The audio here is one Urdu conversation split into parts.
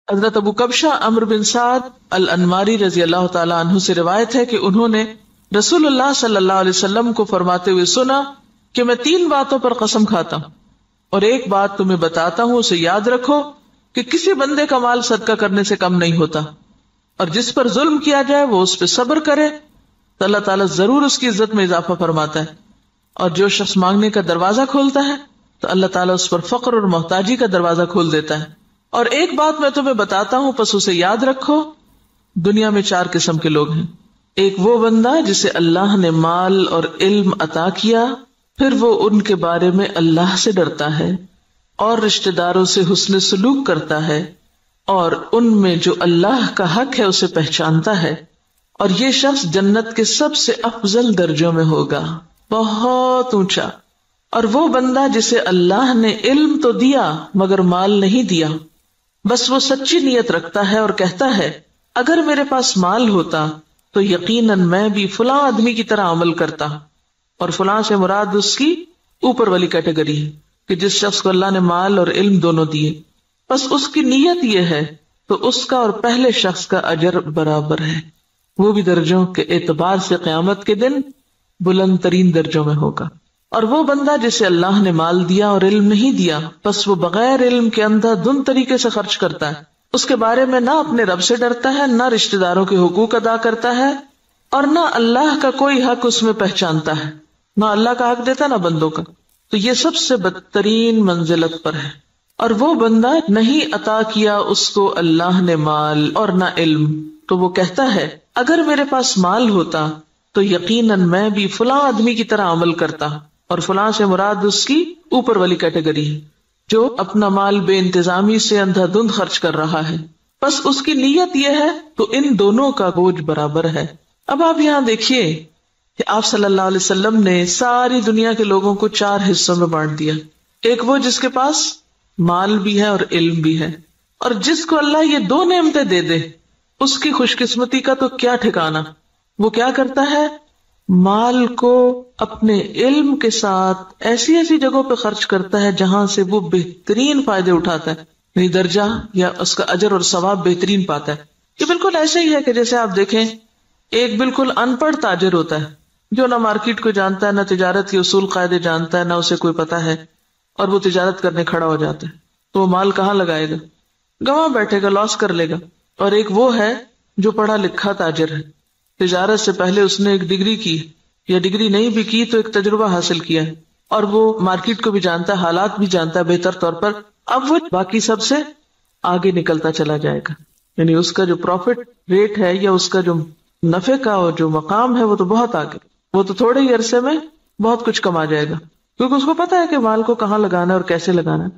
حضرت ابو کبشہ عمرو بن سعد الانماری رضی اللہ تعالی عنہ سے روایت ہے کہ انہوں نے رسول اللہ صلی اللہ علیہ وسلم کو فرماتے ہوئے سنا کہ میں 3 باتوں پر قسم کھاتا ہوں اور ایک بات تمہیں بتاتا ہوں، اسے یاد رکھو کہ کسی بندے کا مال صدقہ کرنے سے کم نہیں ہوتا، اور جس پر ظلم کیا جائے وہ اس پہ صبر کرے تو اللہ تعالیٰ ضرور اس کی عزت میں اضافہ فرماتا ہے، اور جو شخص مانگنے کا دروازہ کھولتا ہے تو اللہ تعالیٰ اس پر فقر اور محتاجی کا دروازہ کھول دیتا ہے۔ اور ایک بات میں تمہیں بتاتا ہوں، پس اسے یاد رکھو، دنیا میں 4 قسم کے لوگ ہیں۔ ایک وہ بندہ جسے اللہ نے مال اور علم عطا کیا، پھر وہ ان کے بارے میں اللہ سے ڈرتا ہے اور رشتہ داروں سے حسن سلوک کرتا ہے، اور ان میں جو اللہ کا حق ہے اسے پہچانتا ہے، اور یہ شخص جنت کے سب سے افضل درجوں میں ہوگا، بہت اونچا۔ اور وہ بندہ جسے اللہ نے علم تو دیا مگر مال نہیں دیا، بس وہ سچی نیت رکھتا ہے اور کہتا ہے اگر میرے پاس مال ہوتا تو یقیناً میں بھی فلاں آدمی کی طرح عمل کرتا، اور فلاں سے مراد اس کی اوپر والی کیٹیگری ہے کہ جس شخص کو اللہ نے مال اور علم دونوں دیے، بس اس کی نیت یہ ہے تو اس کا اور پہلے شخص کا اجر برابر ہے، وہ بھی درجوں کے اعتبار سے قیامت کے دن بلند ترین درجوں میں ہوگا۔ اور وہ بندہ جسے اللہ نے مال دیا اور علم نہیں دیا، بس وہ بغیر علم کے اندھا دھند طریقے سے خرچ کرتا ہے، اس کے بارے میں نہ اپنے رب سے ڈرتا ہے، نہ رشتہ داروں کے حقوق ادا کرتا ہے، اور نہ اللہ کا کوئی حق اس میں پہچانتا ہے، نہ اللہ کا حق دیتا نہ بندوں کا، تو یہ سب سے بدترین منزلت پر ہے۔ اور وہ بندہ نہیں عطا کیا اس کو اللہ نے مال اور نہ علم، تو وہ کہتا ہے اگر میرے پاس مال ہوتا تو یقیناً میں بھی فلاں آدمی کی طرح عمل کرتا، اور فلاں سے مراد اس کی اوپر والی کیٹیگری ہے جو اپنا مال بے انتظامی سے اندھا دھند خرچ کر رہا ہے، بس اس کی نیت یہ ہے تو ان دونوں کا بوجھ برابر ہے۔ اب آپ یہاں دیکھیے کہ آپ صلی اللہ علیہ وسلم نے ساری دنیا کے لوگوں کو 4 حصوں میں بانٹ دیا۔ ایک وہ جس کے پاس مال بھی ہے اور علم بھی ہے، اور جس کو اللہ یہ 2 نعمتیں دے دے اس کی خوش قسمتی کا تو کیا ٹھکانا۔ وہ کیا کرتا ہے، مال کو اپنے علم کے ساتھ ایسی ایسی جگہوں پہ خرچ کرتا ہے جہاں سے وہ بہترین فائدے اٹھاتا ہے، یعنی درجہ یا اس کا اجر اور ثواب بہترین پاتا ہے۔ یہ بالکل ایسے ہی ہے کہ جیسے آپ دیکھیں ایک بالکل ان پڑھ تاجر ہوتا ہے جو نہ مارکیٹ کو جانتا ہے، نہ تجارت کے اصول قاعدے جانتا ہے، نہ اسے کوئی پتہ ہے، اور وہ تجارت کرنے کھڑا ہو جاتا ہے، تو وہ مال کہاں لگائے گا، گواں بیٹھے گا، لاس کر لے گا۔ اور ایک وہ ہے جو پڑھا لکھا تاجر ہے، تجارت سے پہلے اس نے ایک ڈگری کی، یا ڈگری نہیں بھی کی تو ایک تجربہ حاصل کیا ہے، اور وہ مارکیٹ کو بھی جانتا ہے، حالات بھی جانتا ہے بہتر طور پر، اب وہ باقی سب سے آگے نکلتا چلا جائے گا، یعنی اس کا جو پروفٹ ریٹ ہے یا اس کا جو نفع کا جو مقام ہے وہ تو بہت آگے، وہ تو تھوڑے ہی عرصے میں بہت کچھ کما جائے گا، کیونکہ اس کو پتا ہے کہ مال کو کہاں لگانا ہے اور کیسے لگانا ہے۔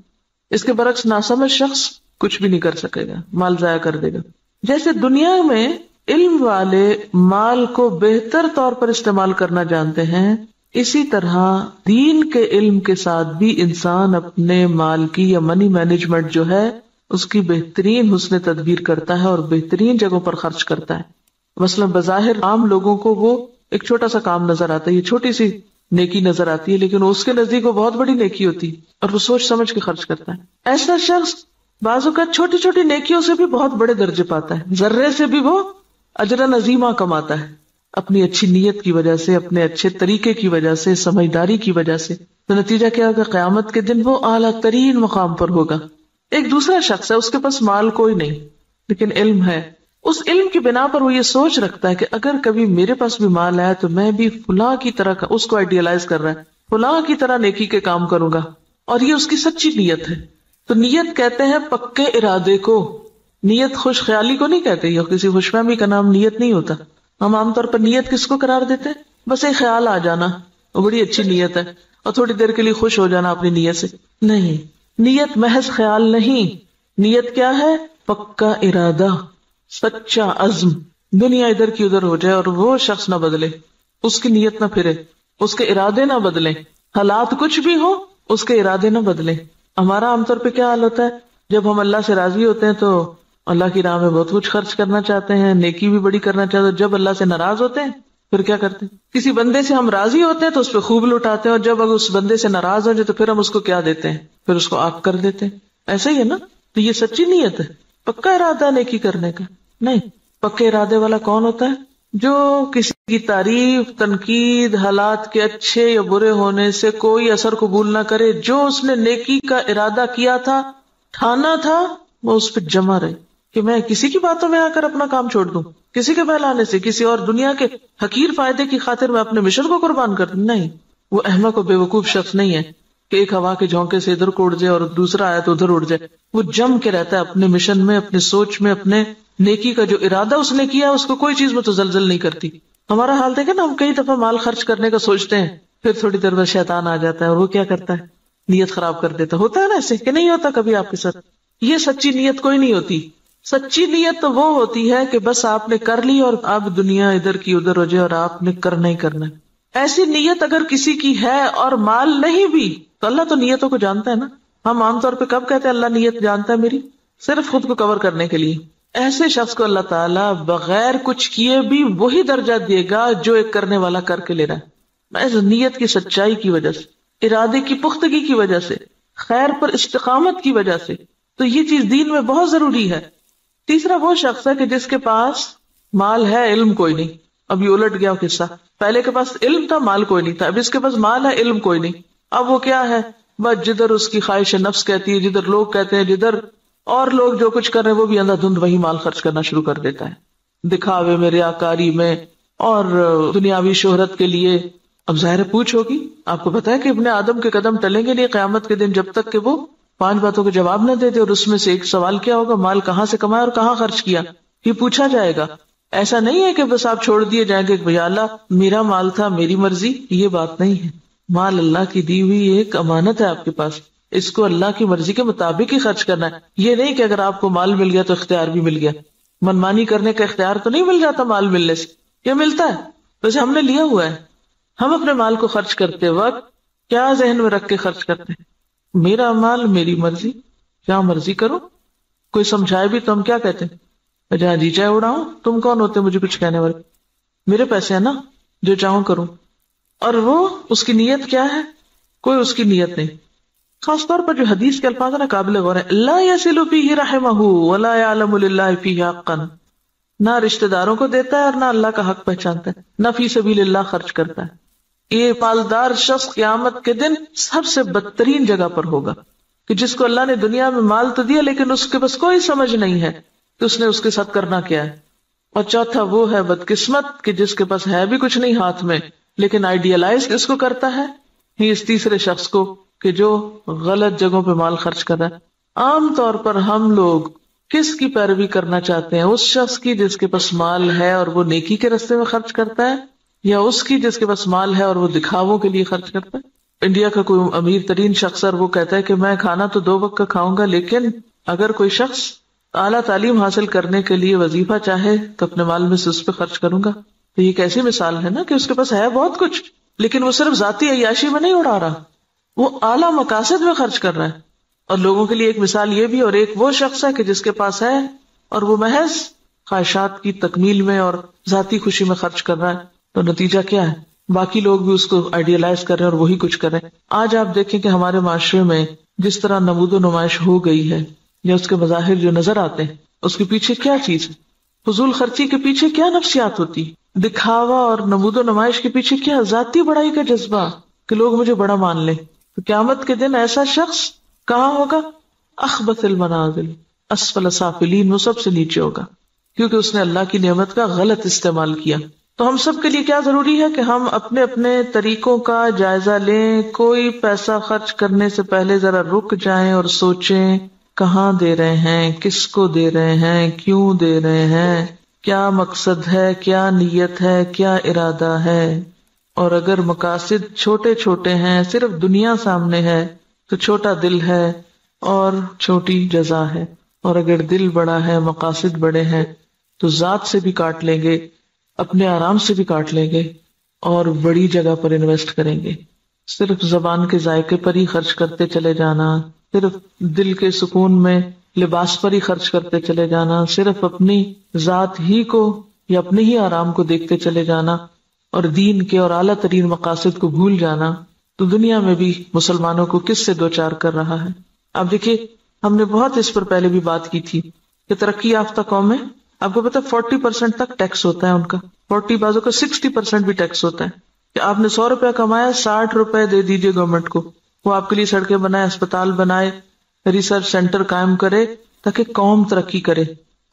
اس کے برعکس ناسمجھ شخص کچھ بھی نہیں کر سکے گا، مال ضائع کر دے گا۔ جیسے دنیا میں علم والے مال کو بہتر طور پر استعمال کرنا جانتے ہیں، اسی طرح دین کے علم کے ساتھ بھی انسان اپنے مال کی یا منی مینجمنٹ جو ہے اس کی بہترین حسن تدبیر کرتا ہے اور بہترین جگہوں پر خرچ کرتا ہے۔ مثلا بظاہر عام لوگوں کو وہ ایک چھوٹا سا کام نظر آتا ہے، یہ چھوٹی سی نیکی نظر آتی ہے، لیکن اس کے نزدیک وہ بہت بڑی نیکی ہوتی ہے اور وہ سوچ سمجھ کے خرچ کرتا ہے۔ ایسا شخص بعض اوقات چھوٹی چھوٹی نیکیوں سے بھی بہت بڑے درجے پاتا ہے، ذرے سے بھی وہ اجر عظیمہ کماتا ہے، اپنی اچھی نیت کی وجہ سے، اپنے اچھے طریقے کی وجہ سے، سمجھداری کی وجہ سے۔ تو نتیجہ کیا ہوگا، قیامت کے دن وہ اعلیٰ ترین مقام پر ہوگا۔ ایک دوسرا شخص ہے، اس کے پاس مال کوئی نہیں لیکن علم ہے، اس علم کی بنا پر وہ یہ سوچ رکھتا ہے کہ اگر کبھی میرے پاس بھی مال آیا تو میں بھی فلاں کی طرح کا، اس کو آئیڈیالائز کر رہا ہے، فلاں کی طرح نیکی کے کام کروں گا، اور یہ اس کی سچی نیت ہے۔ تو نیت کہتے ہیں پکے ارادے کو، نیت خوش خیالی کو نہیں کہتے، یا کسی خوش فہمی کا نام نیت نہیں ہوتا۔ ہم عام طور پر نیت کس کو قرار دیتے ہیں، بس ایک خیال آ جانا، وہ بڑی اچھی نیت ہے، اور تھوڑی دیر کے لیے خوش ہو جانا اپنی نیت سے۔ نہیں، نیت محض خیال نہیں، نیت کیا ہے، پکا ارادہ، سچا عزم۔ دنیا ادھر کی ادھر ہو جائے اور وہ شخص نہ بدلے، اس کی نیت نہ پھرے، اس کے ارادے نہ بدلیں، حالات کچھ بھی ہو اس کے ارادے نہ بدلیں۔ ہمارا عام طور پہ کیا حال ہوتا ہے، جب ہم اللہ سے راضی ہوتے ہیں تو اللہ کی راہ میں بہت کچھ خرچ کرنا چاہتے ہیں، نیکی بھی بڑی کرنا چاہتے ہیں، جب اللہ سے ناراض ہوتے ہیں پھر کیا کرتے ہیں، کسی بندے سے ہم راضی ہوتے ہیں تو اس پہ خوب لٹاتے ہیں، اور جب اگر اس بندے سے ناراض ہو جائے تو پھر ہم اس کو کیا دیتے ہیں، پھر اس کو آگ کر دیتے ہیں۔ ایسا ہی ہے نا، تو یہ سچی نیت ہے، پکا ارادہ نیکی کرنے کا نہیں. پکے ارادے والا کون ہوتا ہے؟ جو کسی کی تعریف، تنقید، حالات کے اچھے یا برے ہونے سے کوئی اثر قبول نہ کرے. جو اس نے نیکی کا ارادہ کیا تھا، ٹھانا تھا، وہ اس پہ جمع رہے کہ میں کسی کی باتوں میں آ کر اپنا کام چھوڑ دوں، کسی کے بہلانے سے، کسی اور دنیا کے حقیر فائدے کی خاطر میں اپنے مشن کو قربان کر دوں. نہیں، وہ احمق و بے وقوف شخص نہیں ہے کہ ایک ہوا کے جھونکے سے ادھر کو اڑ جائے اور دوسرا آیا تو ادھر اڑ جائے. وہ جم کے رہتا ہے اپنے مشن میں، اپنے سوچ میں، اپنے نیکی کا جو ارادہ اس نے کیا اس کو کوئی چیز متزلزل نہیں کرتی. ہمارا حال دیکھیں نا، ہم کئی دفعہ مال خرچ کرنے کا سوچتے ہیں، پھر تھوڑی دیر بعد شیطان آ جاتا ہے اور وہ کیا کرتا ہے؟ نیت خراب کر دیتا. ہوتا ہے نا ایسے کہ نہیں ہوتا کبھی آپ کے ساتھ؟ یہ سچی نیت کوئی نہیں ہوتی. سچی نیت تو وہ ہوتی ہے کہ بس آپ نے کر لی اور اب دنیا ادھر کی ادھر ہو جائے اور آپ نے کرنا ہی کرنا. ایسی نیت اگر کسی کی ہے اور مال نہیں بھی تو اللہ تو نیتوں کو جانتا ہے نا. ہم عام طور پہ کب کہتے ہیں اللہ نیت جانتا ہے میری؟ صرف خود کو کور کرنے کے لیے. ایسے شخص کو اللہ تعالیٰ بغیر کچھ کیے بھی وہی درجہ دے گا جو ایک کرنے والا کر کے لے رہا ہے. محض نیت کی سچائی کی وجہ سے، ارادے کی پختگی کی وجہ سے، خیر پر استقامت کی وجہ سے. تو یہ چیز دین میں بہت ضروری ہے. تیسرا وہ شخص ہے کہ جس کے پاس مال ہے، علم کوئی نہیں. اب یہ الٹ گیا قصہ. پہلے کے پاس علم تھا، مال کوئی نہیں تھا. اب اس کے پاس مال ہے، علم کوئی نہیں. اب وہ کیا ہے؟ بس جدھر اس کی خواہش نفس کہتی ہے، جدھر لوگ کہتے ہیں، جدھر اور لوگ جو کچھ کر رہے ہیں وہ بھی اندھا دھند وہی مال خرچ کرنا شروع کر دیتا ہے، دکھاوے میں، ریاکاری میں اور دنیاوی شہرت کے لیے. اب ظاہر پوچھ ہوگی. آپ کو پتا ہے کہ ابن آدم کے قدم ٹلیں گے نہیں قیامت کے دن جب تک کہ وہ 5 باتوں کے جواب نہ دے دے. اور اس میں سے ایک سوال کیا ہوگا؟ مال کہاں سے کمایا اور کہاں خرچ کیا؟ یہ پوچھا جائے گا. ایسا نہیں ہے کہ بس آپ چھوڑ دیے جائیں گے کہ اللہ میرا مال تھا، میری مرضی. یہ بات نہیں ہے. مال اللہ کی دی ہوئی ایک امانت ہے آپ کے پاس، اس کو اللہ کی مرضی کے مطابق ہی خرچ کرنا ہے. یہ نہیں کہ اگر آپ کو مال مل گیا تو اختیار بھی مل گیا. منمانی کرنے کا اختیار تو نہیں مل جاتا مال ملنے سے. یہ ملتا ہے ویسے ہم نے لیا ہوا ہے. ہم اپنے مال کو خرچ کرتے وقت کیا ذہن میں رکھ کے خرچ کرتے ہیں؟ میرا مال، میری مرضی، کیا مرضی کرو. کوئی سمجھائے بھی تو ہم کیا کہتے ہیں؟ جہاں جی چاہے اڑاؤں. تم کون ہوتے مجھے کچھ کہنے والے؟ میرے پیسے ہیں نا، جو چاہوں کروں. اور وہ اس کی نیت کیا ہے؟ کوئی اس کی نیت نہیں. خاص طور پر جو حدیث کے الفاظ ہیں نا قابل غور ہے. لا یصل فیہ رحمہ ولا یعلم للہ فیہ حقا. نہ رشتہ داروں کو دیتا ہے اور نہ اللہ کا حق پہچانتا ہے، نہ فی سبیل اللہ خرچ کرتا ہے. یہ مالدار شخص قیامت کے دن سب سے بدترین جگہ پر ہوگا کہ جس کو اللہ نے دنیا میں مال تو دیا لیکن اس کے بس کوئی سمجھ نہیں ہے کہ اس نے اس کے ساتھ کرنا کیا ہے. اور چوتھا وہ ہے بدقسمت کہ جس کے پاس ہے بھی کچھ نہیں ہاتھ میں لیکن آئیڈیالائز اس کو کرتا ہے. ہی اس تیسرے شخص کو کہ جو غلط جگہوں پہ مال خرچ کر رہا ہے. عام طور پر ہم لوگ کس کی پیروی کرنا چاہتے ہیں؟ اس شخص کی جس کے پاس مال ہے اور وہ نیکی کے راستے میں خرچ کرتا ہے، یا اس کی جس کے پاس مال ہے اور وہ دکھاووں کے لیے خرچ کرتا ہے؟ انڈیا کا کوئی امیر ترین شخص اور وہ کہتا ہے کہ میں کھانا تو 2 وقت کا کھاؤں گا، لیکن اگر کوئی شخص اعلیٰ تعلیم حاصل کرنے کے لیے وظیفہ چاہے تو اپنے مال میں سے اس پہ خرچ کروں گا. تو یہ کیسی مثال ہے نا کہ اس کے پاس ہے بہت کچھ لیکن وہ صرف ذاتی عیاشی میں نہیں اڑا رہا، وہ اعلیٰ مقاصد میں خرچ کر رہا ہے. اور لوگوں کے لیے ایک مثال یہ بھی، اور ایک وہ شخص ہے کہ جس کے پاس ہے اور وہ محض خواہشات کی تکمیل میں اور ذاتی خوشی میں خرچ کر رہا ہے. تو نتیجہ کیا ہے؟ باقی لوگ بھی اس کو آئیڈیالائز کر رہے ہیں اور وہی کچھ کر رہے ہیں. آج آپ دیکھیں کہ ہمارے معاشرے میں جس طرح نمود و نمائش ہو گئی ہے یا اس کے مظاہر جو نظر آتے ہیں، اس کے پیچھے کیا چیز ہے؟ فضول خرچی کے پیچھے کیا نفسیات ہوتی؟ دکھاوا اور نمود و نمائش کے پیچھے کیا ذاتی بڑائی کا جذبہ کہ لوگ مجھے بڑا مان لیں. تو قیامت کے دن ایسا شخص کہاں ہوگا؟ اخبث المنازل اسفل سافلین، وہ سب سے نیچے ہوگا کیونکہ اس نے اللہ کی نعمت کا غلط استعمال کیا. تو ہم سب کے لیے کیا ضروری ہے کہ ہم اپنے اپنے طریقوں کا جائزہ لیں. کوئی پیسہ خرچ کرنے سے پہلے ذرا رک جائیں اور سوچیں کہاں دے رہے ہیں، کس کو دے رہے ہیں، کیوں دے رہے ہیں، کیا مقصد ہے، کیا نیت ہے، کیا ارادہ ہے. اور اگر مقاصد چھوٹے چھوٹے ہیں، صرف دنیا سامنے ہے تو چھوٹا دل ہے اور چھوٹی جزا ہے. اور اگر دل بڑا ہے، مقاصد بڑے ہیں تو ذات سے بھی کاٹ لیں گے، اپنے آرام سے بھی کاٹ لیں گے اور بڑی جگہ پر انویسٹ کریں گے. صرف زبان کے ذائقے پر ہی خرچ کرتے چلے جانا، صرف دل کے سکون میں لباس پر ہی خرچ کرتے چلے جانا، صرف اپنی ذات ہی کو یا اپنے ہی آرام کو دیکھتے چلے جانا اور دین کے اور اعلیٰ ترین مقاصد کو بھول جانا، تو دنیا میں بھی مسلمانوں کو کس سے دوچار کر رہا ہے. اب دیکھیے، ہم نے بہت اس پر پہلے بھی بات کی تھی کہ ترقی یافتہ قوم میں آپ کو پتا 40% تک ٹیکس ہوتا ہے ان کا، 40 بازو کا 60% بھی ٹیکس ہوتا ہے، کہ آپ نے 100 روپے کمایا 60 روپے دے دیجئے گورنمنٹ کو، وہ آپ کے لیے سڑکیں بنائے، اسپتال بنائے، ریسرچ سینٹر قائم کرے تاکہ قوم ترقی کرے۔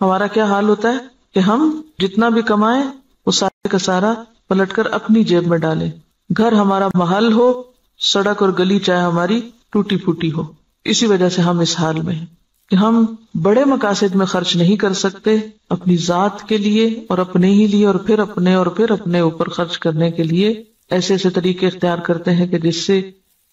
ہمارا کیا حال ہوتا ہے کہ ہم جتنا بھی کمائیں وہ سارے کا سارا پلٹ کر اپنی جیب میں ڈالیں، گھر ہمارا محل ہو، سڑک اور گلی چاہے ہماری ٹوٹی پھوٹی ہو۔ اسی وجہ سے ہم اس حال میں ہیں کہ ہم بڑے مقاصد میں خرچ نہیں کر سکتے، اپنی ذات کے لیے اور اپنے ہی لیے، اور پھر اپنے اوپر خرچ کرنے کے لیے ایسے ایسے طریقے اختیار کرتے ہیں کہ جس سے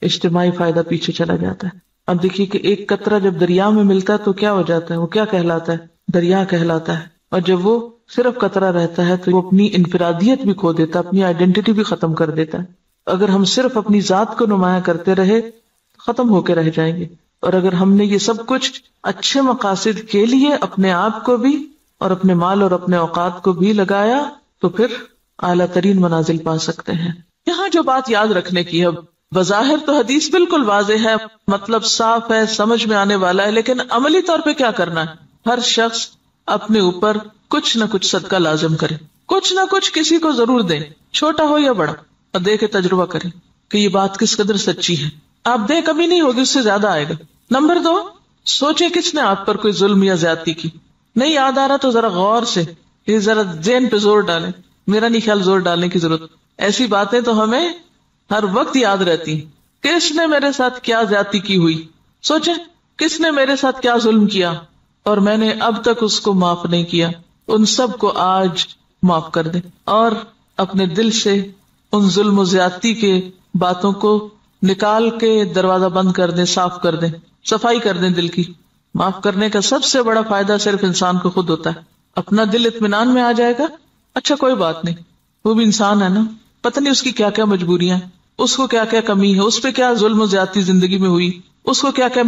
اجتماعی فائدہ پیچھے چلا جاتا ہے۔ اب دیکھیے کہ ایک قطرہ جب دریا میں ملتا ہے تو کیا ہو جاتا ہے، وہ کیا کہلاتا ہے؟ دریا کہلاتا ہے۔ اور جب وہ صرف قطرہ رہتا ہے تو وہ اپنی انفرادیت بھی کھو دیتا ہے، اپنی آئیڈینٹی بھی ختم کر دیتا ہے۔ اگر ہم صرف اپنی ذات کو نمایاں کرتے رہے ختم ہو کے رہ جائیں گے، اور اگر ہم نے یہ سب کچھ اچھے مقاصد کے لیے اپنے آپ کو بھی اور اپنے مال اور اپنے اوقات کو بھی لگایا تو پھر اعلیٰ ترین منازل پا سکتے ہیں۔ یہاں جو بات یاد رکھنے کی ہے، بظاہر تو حدیث بالکل واضح ہے، مطلب صاف ہے، سمجھ میں آنے والا ہے، لیکن عملی طور پہ کیا کرنا ہے؟ ہر شخص اپنے اوپر کچھ نہ کچھ صدقہ لازم کرے، کچھ نہ کچھ کسی کو ضرور دیں، چھوٹا ہو یا بڑا، اور دے کے تجربہ کریں کہ یہ بات کس قدر سچی ہے۔ آپ دے کمی نہیں ہوگی، اس سے زیادہ آئے گا۔ نمبر 2، سوچے کس نے آپ پر کوئی ظلم یا زیادتی کی، نہیں یاد آ رہا تو ذرا غور سے یہ ذرا ذہن پہ زور ڈالیں۔ میرا نہیں خیال زور ڈالنے کی ضرورت، ایسی باتیں تو ہمیں ہر وقت یاد رہتی ہیں۔ کس نے میرے ساتھ کیا زیادتی کی ہوئی، سوچیں کس نے میرے ساتھ کیا ظلم کیا اور میں نے اب تک اس کو معاف نہیں کیا، ان سب کو آج معاف کر دیں، اور اپنے دل سے ان ظلم و زیادتی کے باتوں کو نکال کے دروازہ بند کر دیں، صاف کر دیں، صفائی کر دیں دل کی۔ معاف کرنے کا سب سے بڑا فائدہ صرف انسان کو خود ہوتا ہے، اپنا دل اطمینان میں آ جائے گا، اچھا کوئی بات نہیں، وہ بھی انسان ہے نا، پتہ نہیں اس کی کیا کیا مجبوریاں، اس کو کیا کیا کمی ہے، اس پہ کیا ظلم و زیادتی زندگی میں ہوئی، اس کو کیا کیا